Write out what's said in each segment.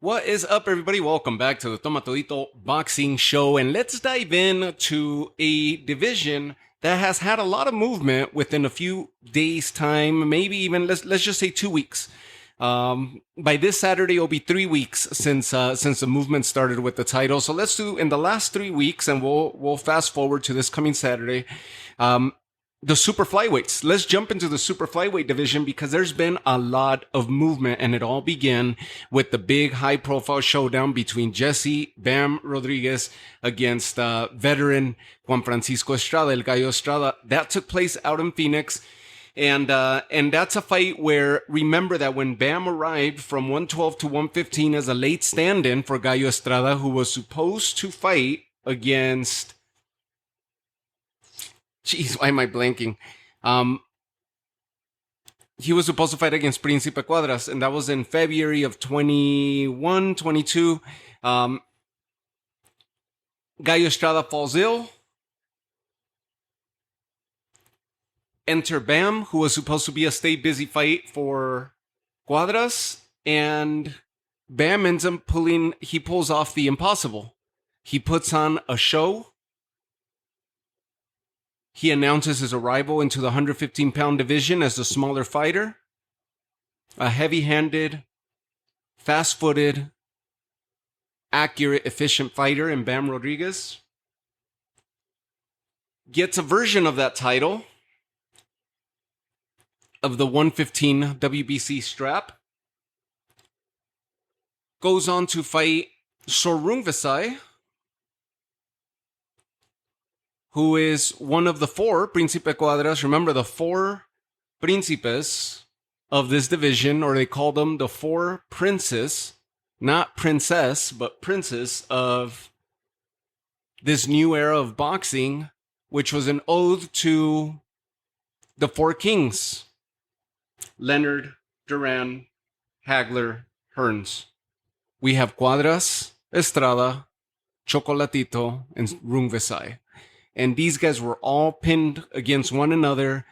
What is up, everybody? Welcome back to the Toma Todito Boxing Show, and let's dive in to a division that has had a lot of movement within a few days' time, maybe even let's just say 2 weeks. By this Saturday, it'll be 3 weeks since the movement started with the title. So let's do in the last 3 weeks, and we'll fast forward to this coming Saturday. The super flyweights. Let's jump into the super flyweight division because there's been a lot of movement, and it all began with the big high profile showdown between Jesse Bam Rodriguez against veteran Juan Francisco Estrada, El Gallo Estrada. That took place out in Phoenix. And that's a fight where, remember that when Bam arrived from 112 to 115 as a late stand-in for Gallo Estrada, who was supposed to fight against, jeez, why am I blanking? He was supposed to fight against Príncipe Cuadras, and that was in February of 21, 22. Gallo Estrada falls ill. Enter Bam, who was supposed to be a stay busy fight for Cuadras, and Bam ends up pulls off the impossible. He puts on a show. He announces his arrival into the 115-pound division as the smaller fighter. A heavy-handed, fast-footed, accurate, efficient fighter in Bam Rodriguez. Gets a version of that title, of the 115 WBC strap. Goes on to fight Sor Rungvisai, who is one of the four Príncipe Cuadras. Remember, the four Príncipes of this division, or they call them the four princes, not princess, but princes of this new era of boxing, which was an ode to the four kings: Leonard, Duran, Hagler, Hearns. We have Cuadras, Estrada, Chocolatito, and Rungvisai. And these guys were all pinned against one another,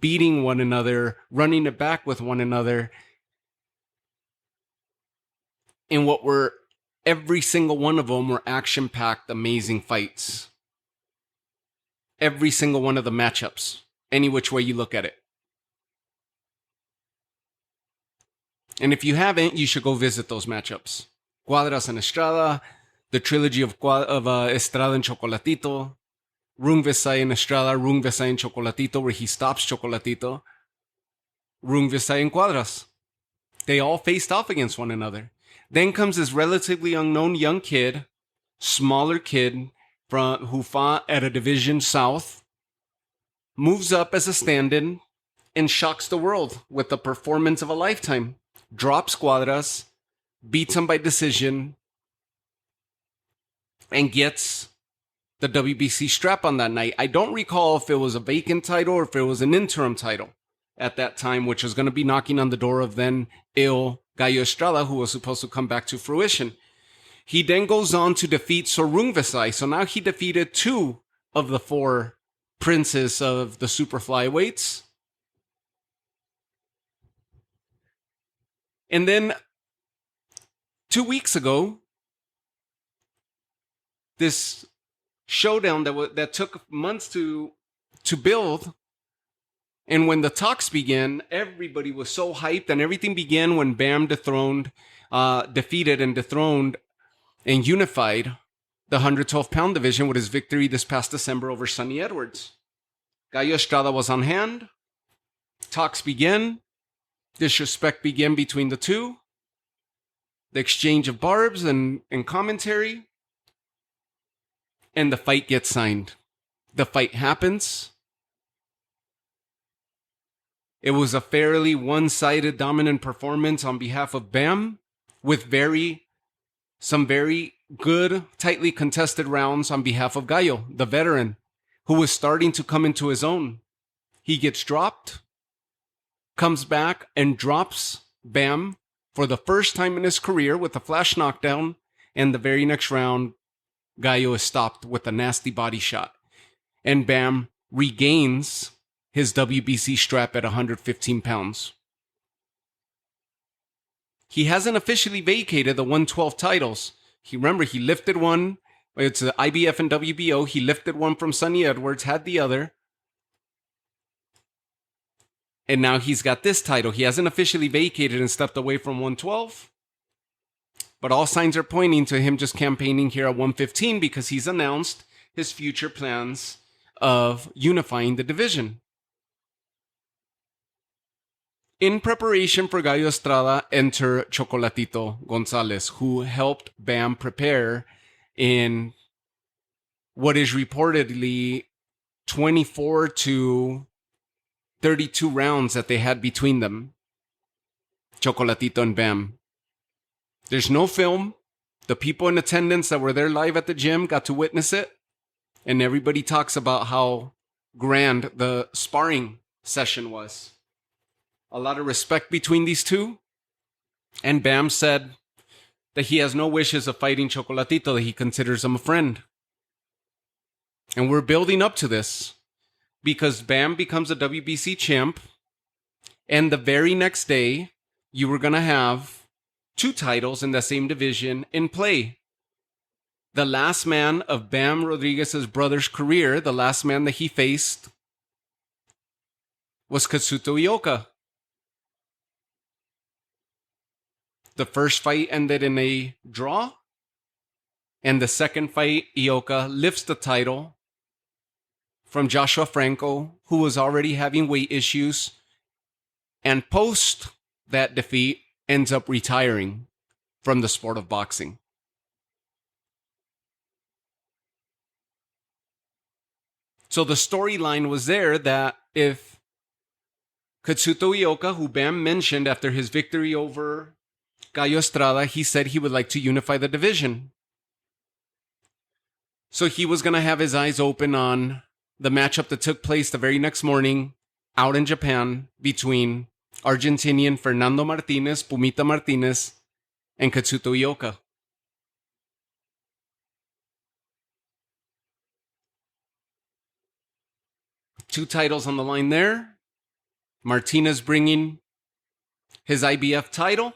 beating one another, running it back with one another. And every single one of them were action-packed, amazing fights. Every single one of the matchups, any which way you look at it. And if you haven't, you should go visit those matchups. Cuadras and Estrada, the trilogy of Estrada and Chocolatito, Rungvisai and Estrada, Rungvisai and Chocolatito, where he stops Chocolatito, Rungvisai and Cuadras. They all faced off against one another. Then comes this relatively unknown young kid, smaller kid, who fought at a division south, moves up as a stand-in, and shocks the world with the performance of a lifetime. Drops Cuadras, beats him by decision, and gets the WBC strap on that night. I don't recall if it was a vacant title or if it was an interim title at that time, which was going to be knocking on the door of then ill Gallo Estrada, who was supposed to come back to fruition. He then goes on to defeat Sor Rungvisai. So now he defeated two of the four princes of the super flyweights. And then 2 weeks ago, this showdown that took months to build, and when the talks began, everybody was so hyped, and everything began when Bam defeated and dethroned and unified the 112-pound division with his victory this past December over Sonny Edwards. Gallo Estrada was on hand. Talks began. Disrespect began between the two. The exchange of barbs and commentary. And the fight gets signed. The fight happens. It was a fairly one-sided dominant performance on behalf of Bam, with some very good, tightly contested rounds on behalf of Gallo, the veteran, who was starting to come into his own. He gets dropped, comes back and drops Bam for the first time in his career with a flash knockdown, and the very next round, Gallo is stopped with a nasty body shot. And Bam regains his WBC strap at 115 pounds. he hasn't officially vacated the 112 titles. Remember, he lifted one. It's the IBF and WBO. He lifted one from Sonny Edwards, had the other. And now he's got this title. He hasn't officially vacated and stepped away from 112. But all signs are pointing to him just campaigning here at 115 because he's announced his future plans of unifying the division. In preparation for Gallo Estrada, enter Chocolatito Gonzalez, who helped Bam prepare in what is reportedly 24 to 32 rounds that they had between them. Chocolatito and Bam. There's no film. The people in attendance that were there live at the gym got to witness it. And everybody talks about how grand the sparring session was. A lot of respect between these two. And Bam said that he has no wishes of fighting Chocolatito, that he considers him a friend. And we're building up to this because Bam becomes a WBC champ. And the very next day, you were going to have 2 titles in the same division in play. The last man of Bam Rodriguez's brother's career, the last man that he faced, was Kazuto Ioka. The first fight ended in a draw. And the second fight, Ioka lifts the title from Joshua Franco, who was already having weight issues. And post that defeat, ends up retiring from the sport of boxing. So the storyline was there that if Kazuto Ioka, who Bam mentioned after his victory over Gallo Estrada, he said he would like to unify the division. So he was going to have his eyes open on the matchup that took place the very next morning out in Japan between Argentinian Fernando Martinez, PUMITA Martinez, and Kazuto Ioka. Two titles on the line there. Martinez bringing his IBF title.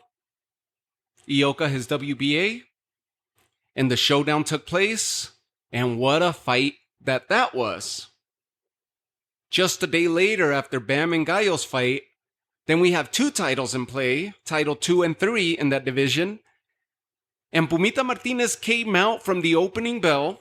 Ioka his WBA. And the showdown took place. And what a fight that was. Just a day later after Bam and Gallo's fight, then we have 2 titles in play, title 2 and 3 in that division. And PUMITA Martinez came out from the opening bell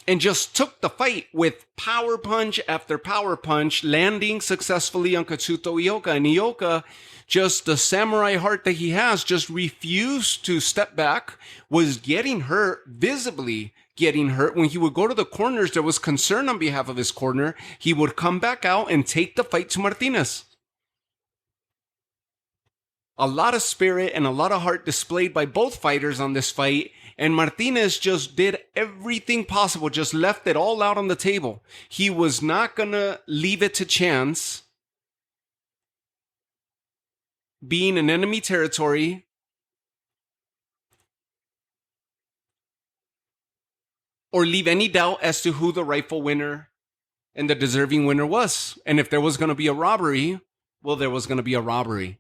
and just took the fight with power punch after power punch, landing successfully on Kazuto Ioka. And Ioka, just the samurai heart that he has, just refused to step back, was getting hurt, visibly getting hurt. When he would go to the corners, there was concern on behalf of his corner. He would come back out and take the fight to Martinez. A lot of spirit and a lot of heart displayed by both fighters on this fight. And Martinez just did everything possible, just left it all out on the table. He was not going to leave it to chance. Being in enemy territory, or leave any doubt as to who the rightful winner and the deserving winner was. And if there was going to be a robbery, well, there was going to be a robbery.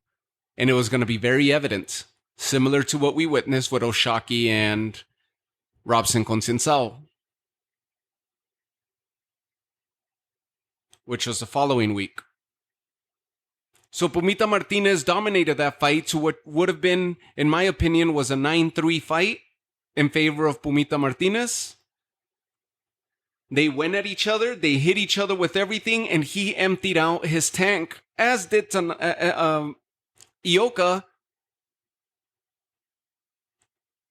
And it was going to be very evident, similar to what we witnessed with Oshaki and Robson Conceição, which was the following week. So PUMITA Martinez dominated that fight to what would have been, in my opinion, was a 9-3 fight in favor of PUMITA Martinez. They went at each other, they hit each other with everything, and he emptied out his tank, as did Ioka.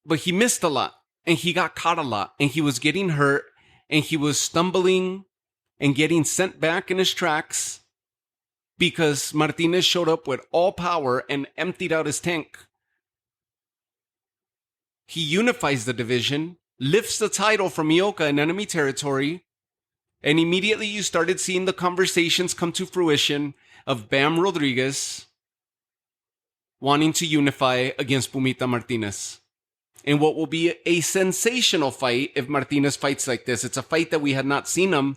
But he missed a lot, and he got caught a lot, and he was getting hurt, and he was stumbling and getting sent back in his tracks because Martinez showed up with all power and emptied out his tank. He unifies the division, lifts the title from Ioka in enemy territory, and immediately you started seeing the conversations come to fruition of Bam Rodriguez wanting to unify against PUMITA Martinez. In what will be a sensational fight if Martinez fights like this. It's a fight that we had not seen him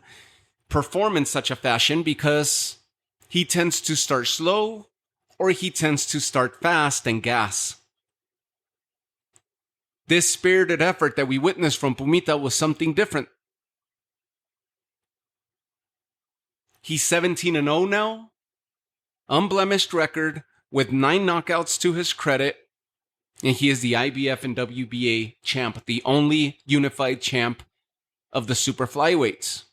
perform in such a fashion because he tends to start slow, or he tends to start fast and gas. This spirited effort that we witnessed from PUMITA was something different. He's 17-0 now, unblemished record with 9 knockouts to his credit, and he is the IBF and WBA champ, the only unified champ of the super flyweights.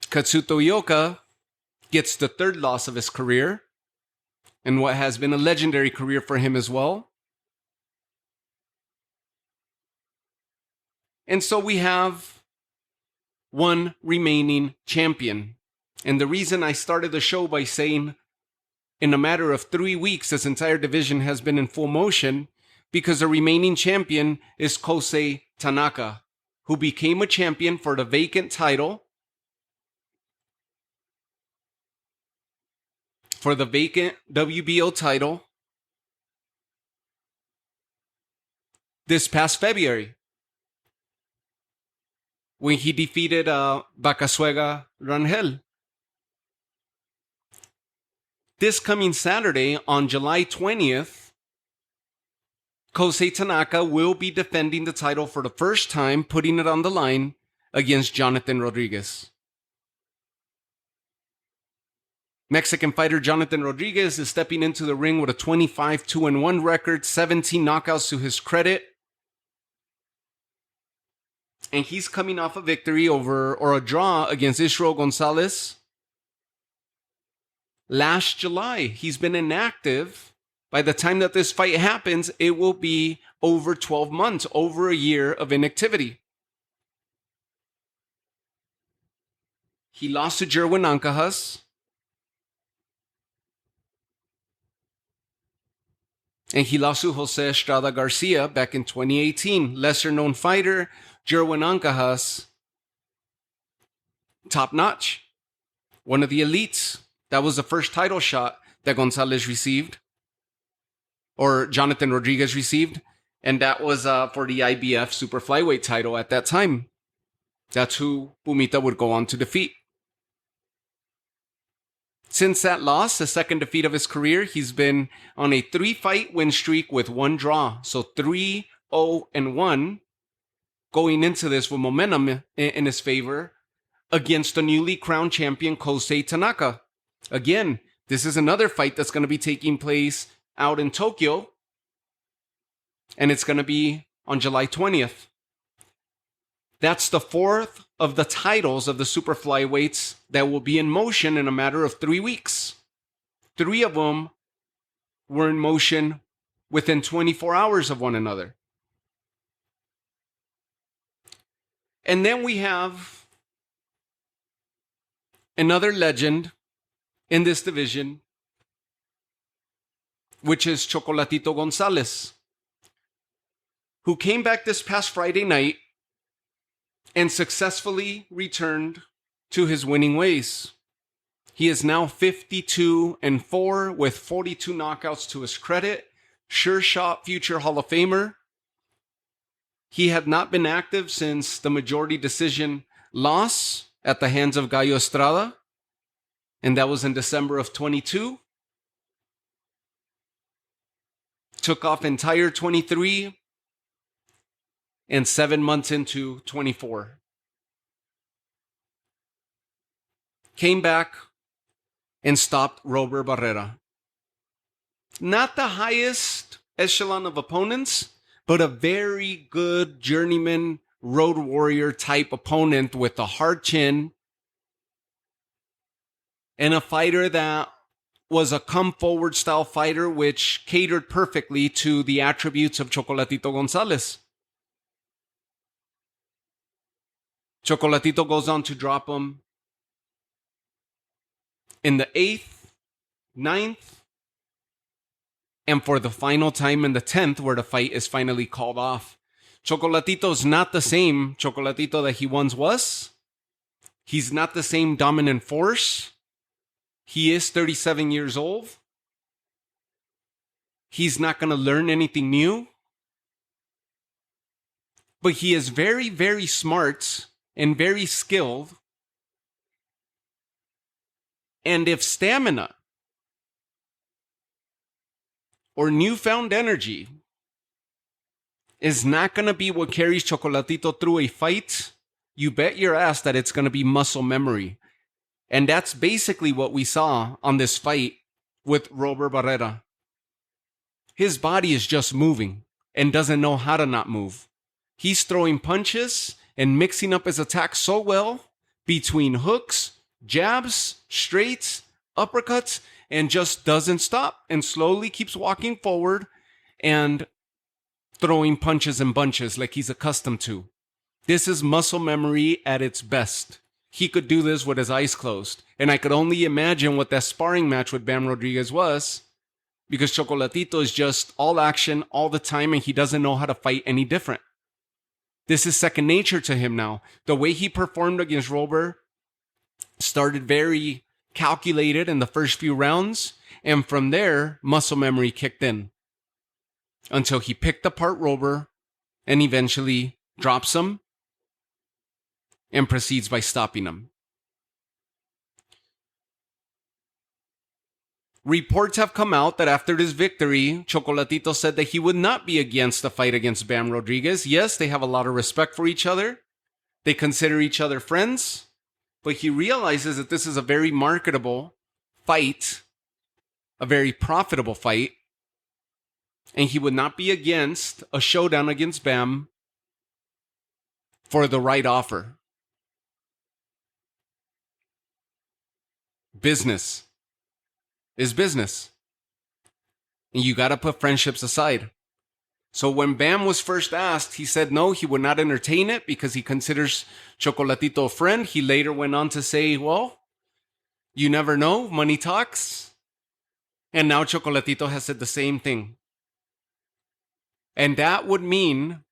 Katsuto Ioka gets the 3rd loss of his career, and what has been a legendary career for him as well. And so we have one remaining champion. And the reason I started the show by saying in a matter of 3 weeks, this entire division has been in full motion, because the remaining champion is Kosei Tanaka, who became a champion for the vacant title, for the vacant WBO title this past February, when he defeated Bacasuega Rangel. This coming Saturday, on July 20th, Kosei Tanaka will be defending the title for the first time, putting it on the line against Jonathan Rodriguez. Mexican fighter Jonathan Rodriguez is stepping into the ring with a 25-2-1 record, 17 knockouts to his credit. And he's coming off a victory or a draw against Israel Gonzalez last July. He's been inactive. By the time that this fight happens, it will be over 12 months, over a year of inactivity. He lost to Jerwin Ancajas. And he lost to Jose Estrada Garcia back in 2018. Lesser known fighter, Jerwin Ancajas, top notch. One of the elites. That was the first title shot that Gonzalez received, or Jonathan Rodriguez received. And that was for the IBF Super Flyweight title at that time. That's who PUMITA would go on to defeat. Since that loss, the second defeat of his career, he's been on a 3-fight win streak with 1 draw. So 3-0-1 going into this with momentum in his favor against the newly crowned champion Kosei Tanaka. Again, this is another fight that's going to be taking place out in Tokyo, and it's going to be on July 20th. That's the 4th of the titles of the super flyweights that will be in motion in a matter of 3 weeks. 3 of them were in motion within 24 hours of one another. And then we have another legend in this division, which is Chocolatito Gonzalez, who came back this past Friday night and successfully returned to his winning ways. He is now 52-4 with 42 knockouts to his credit. Sure shot future Hall of Famer. He had not been active since the majority decision loss at the hands of Gallo Estrada, and that was in December of 22. Took off entire 23 and 7 months into 24. Came back and stopped Robert Barrera. Not the highest echelon of opponents, but a very good journeyman road warrior type opponent with a hard chin and a fighter that was a come forward style fighter, which catered perfectly to the attributes of Chocolatito Gonzalez. Chocolatito goes on to drop him in the 8th, 9th, and for the final time in the 10th, where the fight is finally called off. Chocolatito's not the same Chocolatito that he once was. He's not the same dominant force. He is 37 years old. He's not going to learn anything new. But he is very, very smart and very skilled And if stamina or newfound energy is not going to be what carries Chocolatito through a fight, you bet your ass that it's going to be muscle memory. And that's basically what we saw on this fight with Robert Barrera. His body is just moving and doesn't know how to not move. He's throwing punches and mixing up his attacks so well between hooks, jabs, straights, uppercuts, and just doesn't stop and slowly keeps walking forward and throwing punches and bunches like he's accustomed to. This is muscle memory at its best. He could do this with his eyes closed. And I could only imagine what that sparring match with Bam Rodriguez was, because Chocolatito is just all action all the time and he doesn't know how to fight any different. This is second nature to him now. The way he performed against Robert started very calculated in the first few rounds, and from there, muscle memory kicked in until he picked apart Robert and eventually drops him and proceeds by stopping him. Reports have come out that after this victory, Chocolatito said that he would not be against the fight against Bam Rodriguez. Yes, they have a lot of respect for each other. They consider each other friends. But he realizes that this is a very marketable fight, a very profitable fight, and he would not be against a showdown against Bam for the right offer. Business is business. And you got to put friendships aside. So when Bam was first asked, he said no, he would not entertain it because he considers Chocolatito a friend. He later went on to say, well, you never know, money talks. And now Chocolatito has said the same thing. And that would mean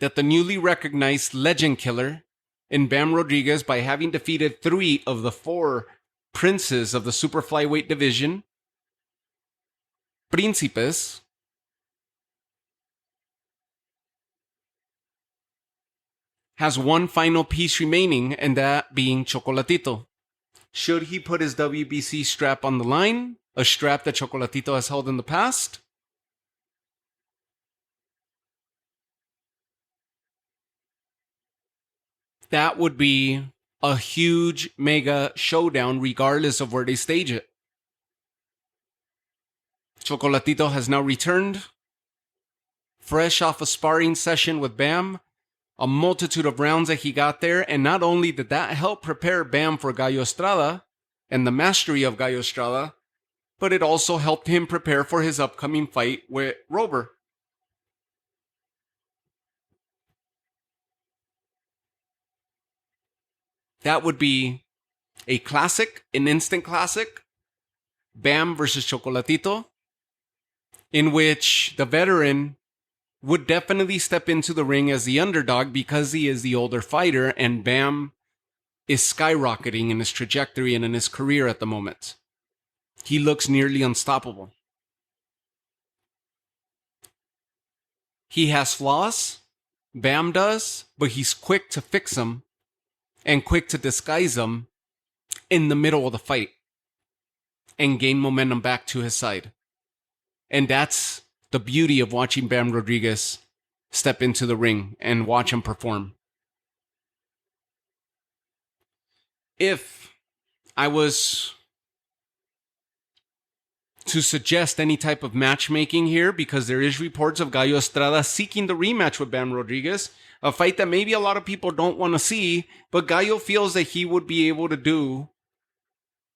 that the newly recognized legend killer in Bam Rodriguez, by having defeated 3 of the 4 princes of the Super Flyweight division, Príncipes, has one final piece remaining, and that being Chocolatito. Should he put his WBC strap on the line, a strap that Chocolatito has held in the past? That would be a huge mega showdown regardless of where they stage it. Chocolatito has now returned, fresh off a sparring session with Bam, a multitude of rounds that he got there, and not only did that help prepare Bam for Gallo Estrada and the mastery of Gallo Estrada, but it also helped him prepare for his upcoming fight with Robert. That would be a classic, an instant classic, Bam versus Chocolatito, in which the veteran would definitely step into the ring as the underdog because he is the older fighter, and Bam is skyrocketing in his trajectory and in his career at the moment. He looks nearly unstoppable. He has flaws, Bam does, but he's quick to fix them and quick to disguise them in the middle of the fight and gain momentum back to his side. And that's the beauty of watching Bam Rodriguez step into the ring and watch him perform. If I was to suggest any type of matchmaking here, because there is reports of Gallo Estrada seeking the rematch with Bam Rodriguez, a fight that maybe a lot of people don't want to see, but Gallo feels that he would be able to do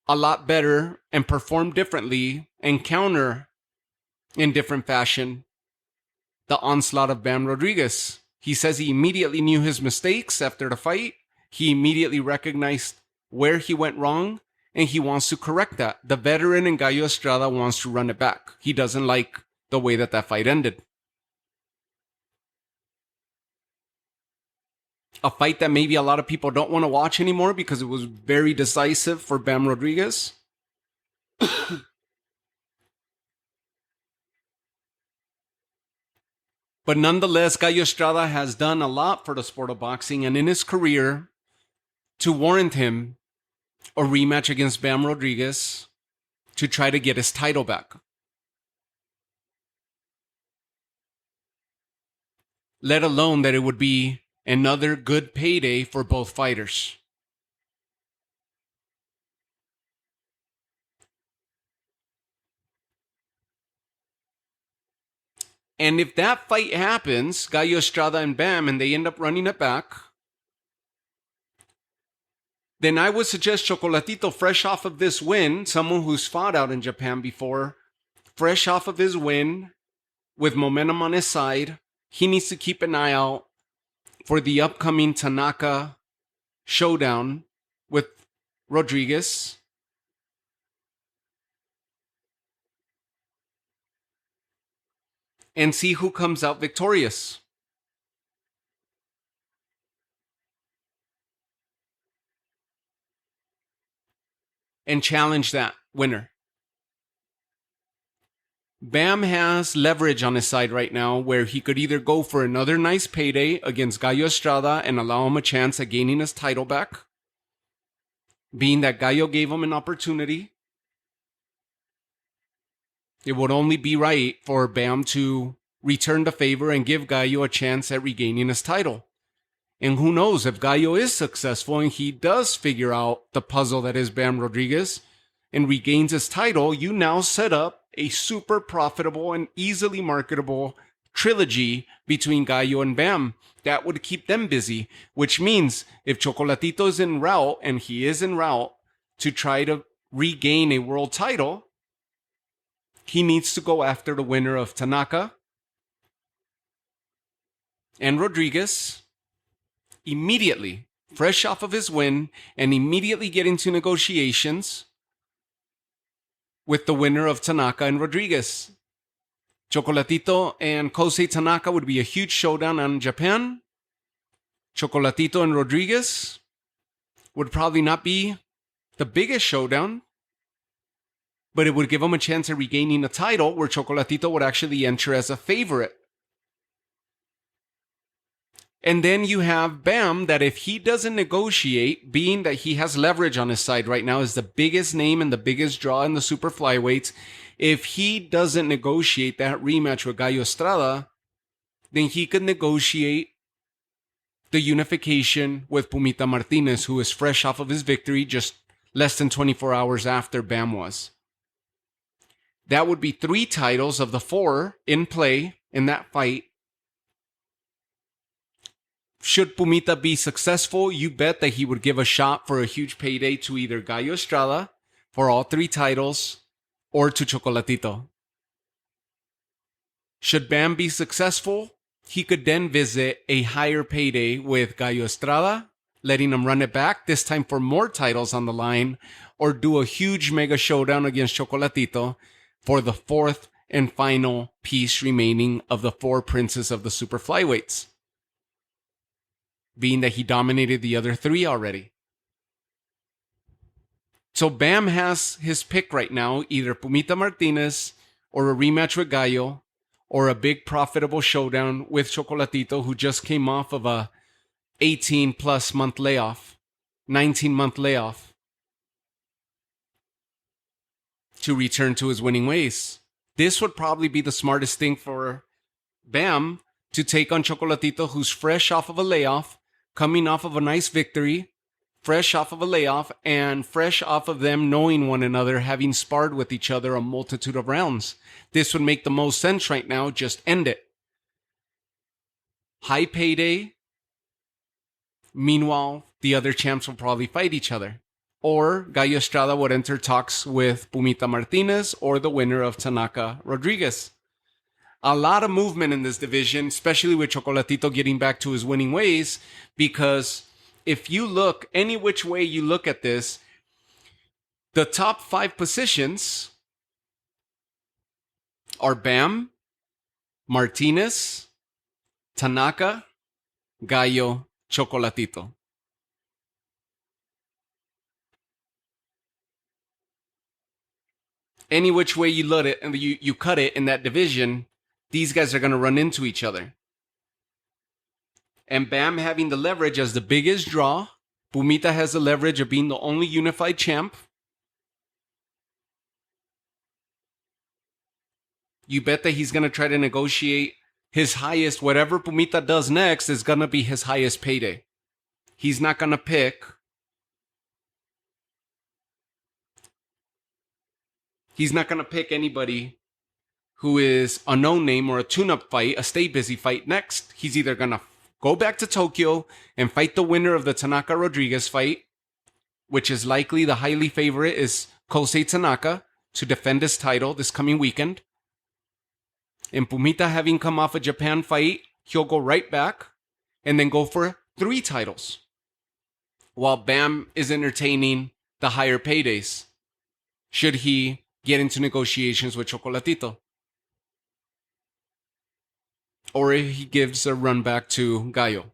a lot better and perform differently and counter in different fashion the onslaught of Bam Rodriguez. He says he immediately knew his mistakes after the fight. He immediately recognized where he went wrong, and he wants to correct that. The veteran in Gallo Estrada wants to run it back. He doesn't like the way that fight ended. A fight that maybe a lot of people don't want to watch anymore because it was very decisive for Bam Rodriguez. But nonetheless, Gallo Estrada has done a lot for the sport of boxing, and in his career, to warrant him a rematch against Bam Rodriguez to try to get his title back. Let alone that it would be another good payday for both fighters. And if that fight happens, Gallo, Estrada, and Bam, and they end up running it back, then I would suggest Chocolatito, fresh off of this win, someone who's fought out in Japan before, fresh off of his win, with momentum on his side, he needs to keep an eye out for the upcoming Tanaka showdown with Rodriguez. And see who comes out victorious. And challenge that winner. Bam has leverage on his side right now where he could either go for another nice payday against Gallo Estrada and allow him a chance at gaining his title back, being that Gallo gave him an opportunity. It would only be right for Bam to return the favor and give Gallo a chance at regaining his title. And who knows, if Gallo is successful and he does figure out the puzzle that is Bam Rodriguez and regains his title, you now set up a super profitable and easily marketable trilogy between Gallo and Bam. That would keep them busy, which means if Chocolatito is en route, and he is en route, to try to regain a world title, he needs to go after the winner of Tanaka and Rodriguez immediately, fresh off of his win, and immediately get into negotiations with the winner of Tanaka and Rodriguez. Chocolatito and Kosei Tanaka would be a huge showdown in Japan. Chocolatito and Rodriguez would probably not be the biggest showdown, but it would give him a chance at regaining a title where Chocolatito would actually enter as a favorite. And then you have Bam, that if he doesn't negotiate, being that he has leverage on his side right now, is the biggest name and the biggest draw in the super flyweights. If he doesn't negotiate that rematch with Gallo Estrada, then he could negotiate the unification with PUMITA Martinez, who is fresh off of his victory just less than 24 hours after Bam was. That would be 3 titles of the 4 in play in that fight. Should PUMITA be successful, you bet that he would give a shot for a huge payday to either Gallo Estrada for all 3 titles or to Chocolatito. Should Bam be successful, he could then visit a higher payday with Gallo Estrada, letting him run it back, this time for more titles on the line, or do a huge mega showdown against Chocolatito for the 4th and final piece remaining of the 4 princes of the super flyweights, being that he dominated the other 3 already. So Bam has his pick right now, either PUMITA Martinez or a rematch with Gallo, or a big profitable showdown with Chocolatito, who just came off of a 18-plus month layoff, 19-month layoff, to return to his winning ways. This would probably be the smartest thing for Bam, to take on Chocolatito, who's fresh off of a layoff, coming off of a nice victory, fresh off of a layoff, and fresh off of them knowing one another, having sparred with each other a multitude of rounds. This would make the most sense right now. Just end it. High payday. Meanwhile, the other champs will probably fight each other. Or Gallo Estrada would enter talks with PUMITA Martinez or the winner of Tanaka Rodriguez. A lot of movement in this division, especially with Chocolatito getting back to his winning ways, because if you look any which way you look at this, the top 5 positions are Bam, Martinez, Tanaka, Gallo, Chocolatito. Any which way you look it and you cut it in that division, these guys are going to run into each other. And Bam having the leverage as the biggest draw PUMITA has the leverage of being the only unified champ. You bet that he's going to try to negotiate his highest. Whatever PUMITA does next is going to be his highest payday. He's not going to pick. He's not going to pick anybody who is a no-name or a tune-up fight, a stay-busy fight next. He's either going to go back to Tokyo and fight the winner of the Tanaka-Rodriguez fight, which is likely the highly favorite is Kosei Tanaka to defend his title this coming weekend. And PUMITA, having come off a Japan fight, he'll go right back and then go for 3 titles, while Bam is entertaining the higher paydays, should he get into negotiations with Chocolatito. Or if he gives a run back to Gallo.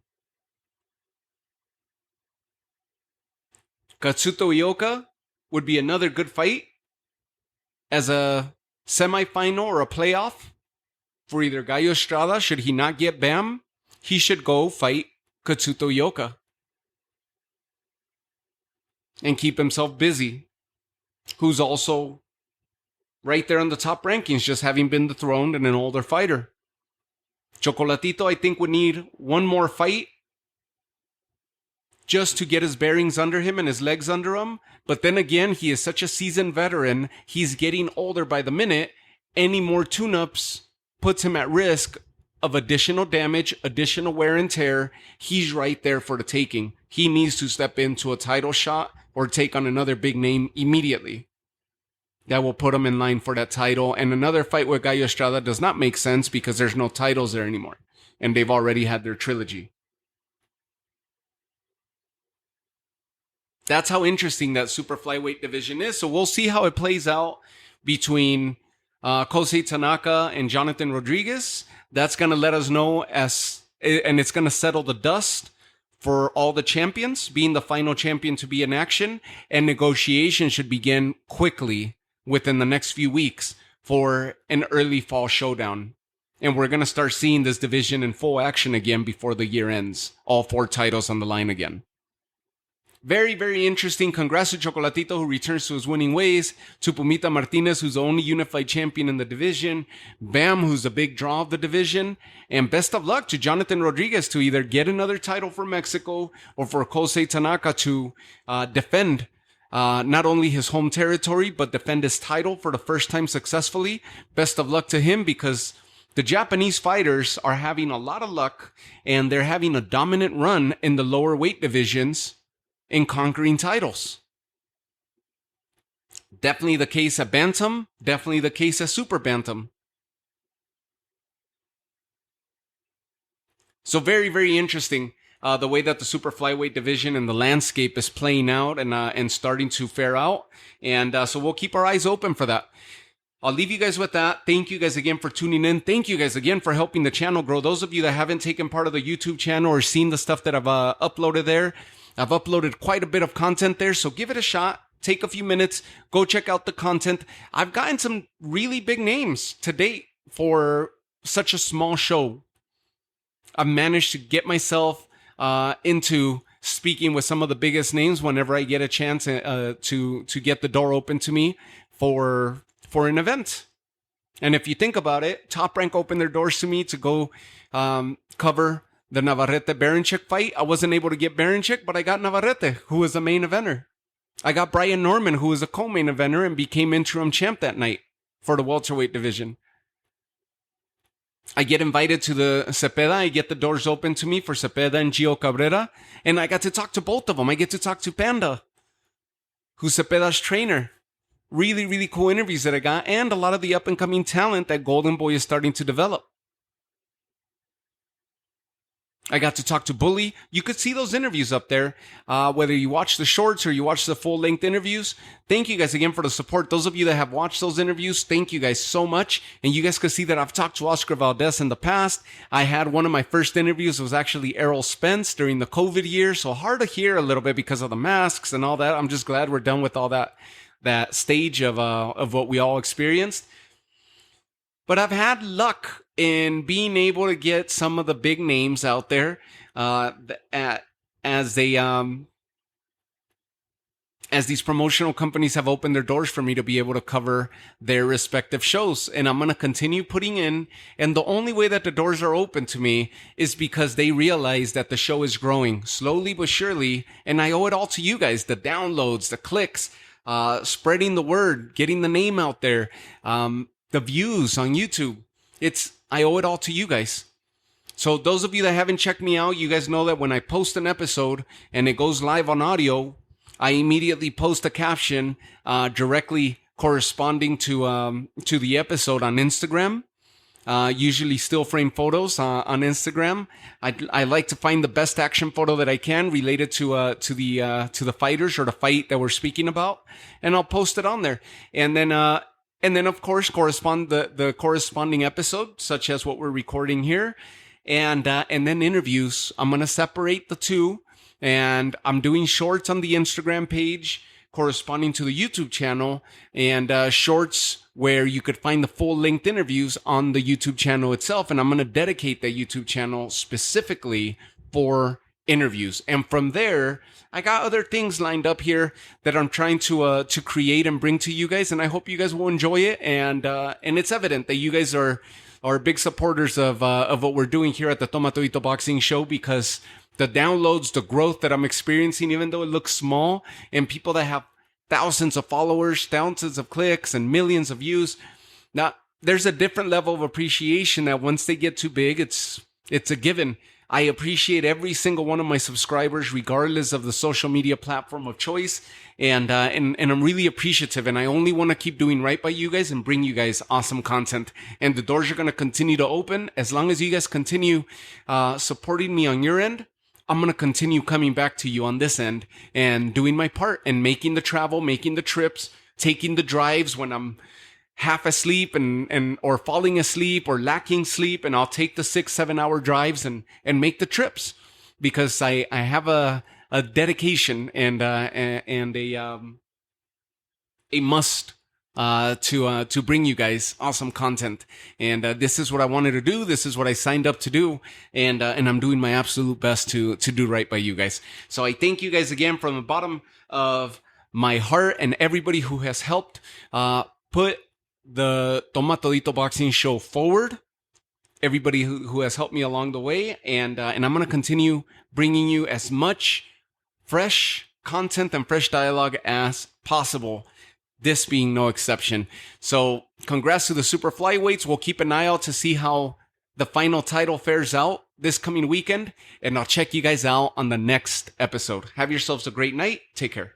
Katsuto Ioka would be another good fight as a semifinal or a playoff for either Gallo Estrada. Should he not get Bam, he should go fight Katsuto Ioka and keep himself busy, who's also right there on the top rankings, just having been dethroned and an older fighter. Chocolatito, I think, would need one more fight just to get his bearings under him and his legs under him. But then again, he is such a seasoned veteran. He's getting older by the minute. Any more tune-ups puts him at risk of additional damage, additional wear and tear. He's right there for the taking. He needs to step into a title shot or take on another big name immediately that will put him in line for that title. And another fight with Gallo Estrada does not make sense because there's no titles there anymore. And they've already had their trilogy. That's how interesting that super flyweight division is. So we'll see how it plays out between Kosei Tanaka and Jonathan Rodriguez. That's going to let us know and it's going to settle the dust for all the champions, being the final champion to be in action. And negotiations should begin quickly within the next few weeks for an early fall showdown. And we're going to start seeing this division in full action again before the year ends. All 4 titles on the line again. Very, very interesting. Congrats to Chocolatito, who returns to his winning ways. To PUMITA Martinez, who's the only unified champion in the division. Bam, who's a big draw of the division. And best of luck to Jonathan Rodriguez to either get another title for Mexico or for Kosei Tanaka to defend not only his home territory, but defend his title for the first time successfully. Best of luck to him, because the Japanese fighters are having a lot of luck and they're having a dominant run in the lower weight divisions in conquering titles. Definitely the case at Bantam. Definitely the case at Super Bantam. So very, very interesting the way that the super flyweight division and the landscape is playing out and starting to fare out. And so we'll keep our eyes open for that. I'll leave you guys with that. Thank you guys again for tuning in. Thank you guys again for helping the channel grow. Those of you that haven't taken part of the YouTube channel or seen the stuff that I've uploaded there, I've uploaded quite a bit of content there. So give it a shot. Take a few minutes. Go check out the content. I've gotten some really big names to date for such a small show. I've managed to get myself into speaking with some of the biggest names whenever I get a chance to get the door open to me for an event. And if you think about it, Top Rank opened their doors to me to go cover the Navarrete-Baranchyk fight. I wasn't able to get Baranchyk, but I got Navarrete, who was the main eventer. I got Brian Norman, who was a co-main eventer and became interim champ that night for the welterweight division. I get invited to the Cepeda. I get the doors open to me for Cepeda and Gio Cabrera. And I got to talk to both of them. I get to talk to Panda, who's Cepeda's trainer. Really, really cool interviews that I got. And a lot of the up-and-coming talent that Golden Boy is starting to develop. I got to talk to Bully. You could see those interviews up there, whether you watch the shorts or you watch the full-length interviews. Thank you guys again for the support. Those of you that have watched those interviews, thank you guys so much. And you guys can see that I've talked to Oscar Valdez in the past. I had one of my first interviews was actually Errol Spence during the COVID year. So hard to hear a little bit because of the masks and all that. I'm just glad we're done with all that stage of what we all experienced. But I've had luck in being able to get some of the big names out there as they as these promotional companies have opened their doors for me to be able to cover their respective shows. And I'm going to continue putting in. And the only way that the doors are open to me is because they realize that the show is growing slowly but surely. And I owe it all to you guys, the downloads, the clicks, spreading the word, getting the name out there, the views on YouTube. I owe it all to you guys. So those of you that haven't checked me out, you guys know that when I post an episode and it goes live on audio, I immediately post a caption directly corresponding to the episode on Instagram. Usually still frame photos on Instagram. I like to find the best action photo that I can related to the fighters or the fight that we're speaking about, and I'll post it on there. And then of course the corresponding episode, such as what we're recording here, and then interviews. I'm gonna separate the two. And I'm doing shorts on the Instagram page corresponding to the YouTube channel, and shorts where you could find the full length interviews on the YouTube channel itself. And I'm going to dedicate that YouTube channel specifically for interviews. And from there, I got other things lined up here that I'm trying to create and bring to you guys. And I hope you guys will enjoy it. And it's evident that you guys are big supporters of what we're doing here at the Toma Todito Boxing Show, because the downloads, the growth that I'm experiencing, even though it looks small, and people that have thousands of followers, thousands of clicks, and millions of views. Now, there's a different level of appreciation that once they get too big, it's a given. I appreciate every single one of my subscribers, regardless of the social media platform of choice. And I'm really appreciative, and I only want to keep doing right by you guys and bring you guys awesome content. And the doors are going to continue to open as long as you guys continue supporting me on your end. I'm going to continue coming back to you on this end and doing my part and making the travel, making the trips, taking the drives when I'm half asleep or falling asleep or lacking sleep. And I'll take the 6-7 hour drives and make the trips, because I have a dedication and a must to bring you guys awesome content. And this is what I wanted to do. This is what I signed up to do. And I'm doing my absolute best to do right by you guys. So I thank you guys again from the bottom of my heart, and everybody who has helped put the Toma Todito Boxing Show forward. Everybody who has helped me along the way. And I'm going to continue bringing you as much fresh content and fresh dialogue as possible, this being no exception. So congrats to the Super Flyweights. We'll keep an eye out to see how the final title fares out this coming weekend. And I'll check you guys out on the next episode. Have yourselves a great night. Take care.